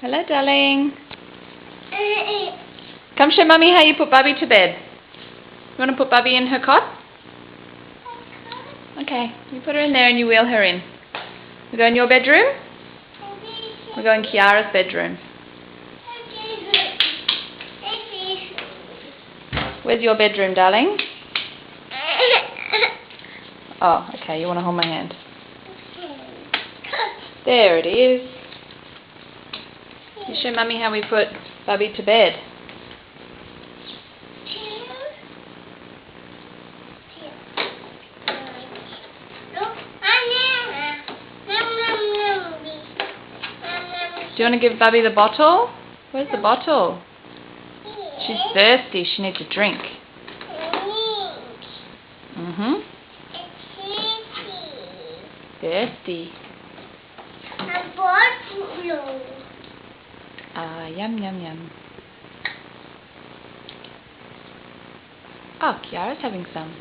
Hello, darling. Come show Mummy how you put Bubby to bed. You want to put Bubby in her cot? Okay, you put her in there and you wheel her in. We go in your bedroom? We go in Kiara's bedroom. Where's your bedroom, darling? Oh, okay, you want to hold my hand. There it is. You show Mummy how we put Bubby to bed. Do you want to give Bubby the bottle? Where's the bottle? She's thirsty. She needs a drink. Thirsty. Ah, yum, yum, yum. Oh, Kiara's having some.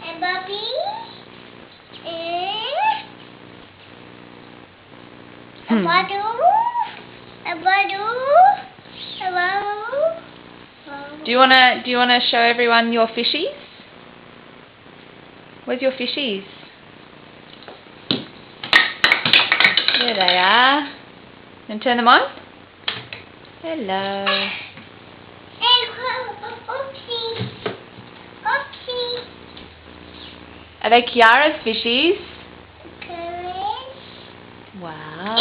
And Bubby? A bottle? A bottle? A bottle? Do you wanna show everyone your fishies? Where's your fishies? There they are. And turn them on? Hello. Oopsie. Oopsie. Are they Kiara's fishies? Correct. Wow.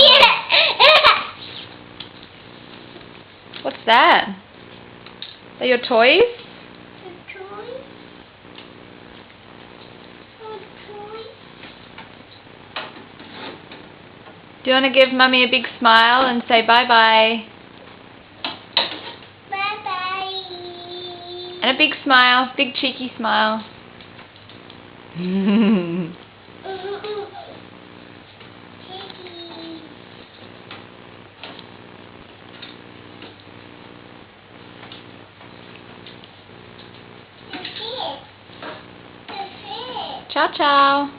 What's that? Are your toys? Do you want to give Mummy a big smile and say bye-bye? Bye-bye. And a big smile, big cheeky smile. Ciao, ciao.